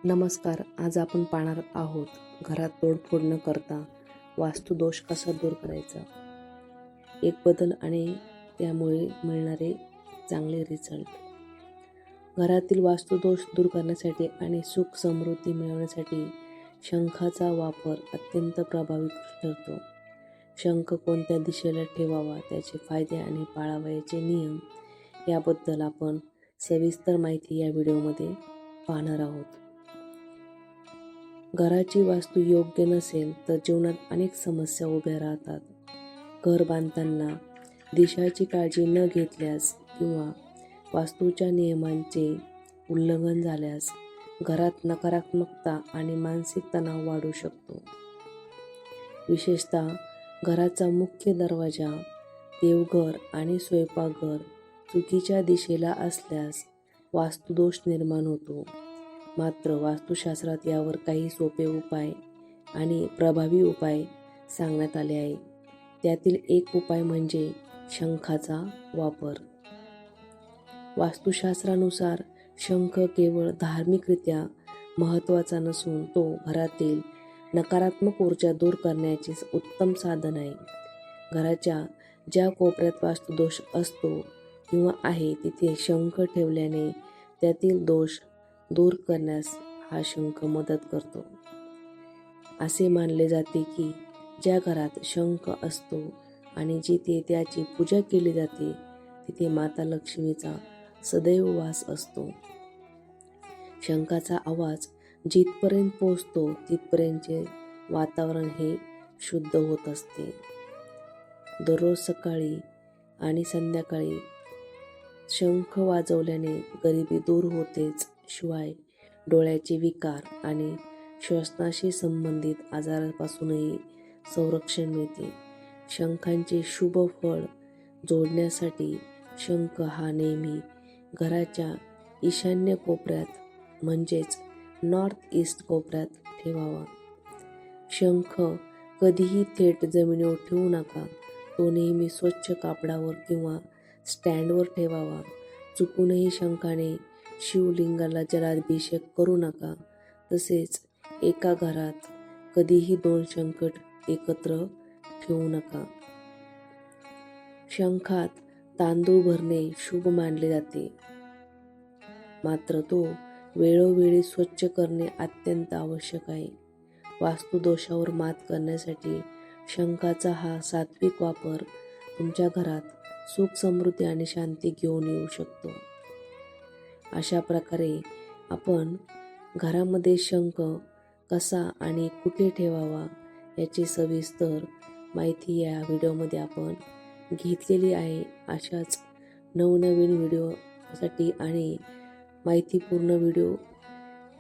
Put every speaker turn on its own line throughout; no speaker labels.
नमस्कार. आज आपण पाहणार आहोत घरात तोडफोड न करता वास्तुदोष कसा दूर करायचा. एक बदल आणि त्यामुळे मिळणारे चांगले रिझल्ट. घरातील वास्तुदोष दूर करण्यासाठी आणि सुख समृद्धी मिळवण्यासाठी शंखाचा वापर अत्यंत प्रभावी ठरतो. शंख कोणत्या दिशेला ठेवावा, त्याचे फायदे आणि पाळावयाचे नियम याबद्दल आपण सविस्तर माहिती या व्हिडिओमध्ये पाहणार आहोत. घराची वास्तू योग्य नसेल तर जीवनात अनेक समस्या उभ्या राहतात. घर बांधताना दिशाची काळजी न घेतल्यास किंवा वास्तूच्या नियमांचे उल्लंघन झाल्यास घरात नकारात्मकता आणि मानसिक तणाव वाढू शकतो. विशेषतः घराचा मुख्य दरवाजा, देवघर आणि स्वयंपाकघर चुकीच्या दिशेला असल्यास वास्तुदोष निर्माण होतो. मात्र वास्तुशास्त्रात यावर काही सोपे उपाय आणि प्रभावी उपाय सांगण्यात आले आहे. त्यातील एक उपाय म्हणजे शंखाचा वापर. वास्तुशास्त्रानुसार शंख केवळ धार्मिकरित्या महत्त्वाचा नसून तो घरातील नकारात्मक ऊर्जा दूर करण्याचे उत्तम साधन आहे. घराच्या ज्या कोपऱ्यात वास्तुदोष असतो किंवा आहे तिथे शंख ठेवल्याने त्यातील दोष दूर करण्यास हा शंख मदत करतो. असे मानले जाते की ज्या घरात शंख असतो आणि जिथे त्याची पूजा केली जाते तिथे माता लक्ष्मीचा सदैव वास असतो. शंखाचा आवाज जिथपर्यंत पोहोचतो तिथपर्यंतचे वातावरण हे शुद्ध होत असते. दररोज सकाळी आणि संध्याकाळी शंख वाजवल्याने गरिबी दूर होतेच, शिवाय डोळ्याचे विकार आणि श्वसनाशी संबंधित आजारांपासूनही संरक्षण मिळते. शंखांचे शुभ फळ जोडण्यासाठी शंख हा नेहमी घराच्या ईशान्य कोपऱ्यात म्हणजेच नॉर्थ ईस्ट कोपऱ्यात ठेवावा. शंख कधीही थेट जमिनीवर ठेवू नका. तो नेहमी स्वच्छ कापडावर किंवा स्टँडवर ठेवावा. चुकूनही शंखाने शिवलिंगाला जलाभिषेक करू नका. तसेच एका घरात कधीही 2 शंख एकत्र ठेवू नका. शंखात तांदूळ भरणे शुभ मानले जाते, मात्र तो वेळोवेळी स्वच्छ करणे अत्यंत आवश्यक आहे. वास्तुदोषावर मात करण्यासाठी शंखाचा हा सात्विक वापर तुमच्या घरात सुख समृद्धी आणि शांती घेऊन येऊ शकतो. अशा प्रकारे आपण घरामध्ये शंख कसा आणि कुठे ठेवावा याची सविस्तर माहिती या व्हिडिओमध्ये आपण घेतलेली आहे. अशाच नवनवीन व्हिडिओसाठी आणि माहितीपूर्ण व्हिडिओ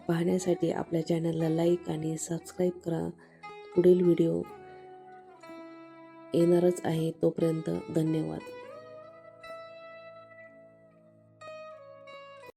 पाहण्यासाठी आपल्या चॅनलला लाईक आणि सबस्क्राईब करा. पुढील व्हिडिओ येणारच आहे. तोपर्यंत धन्यवाद.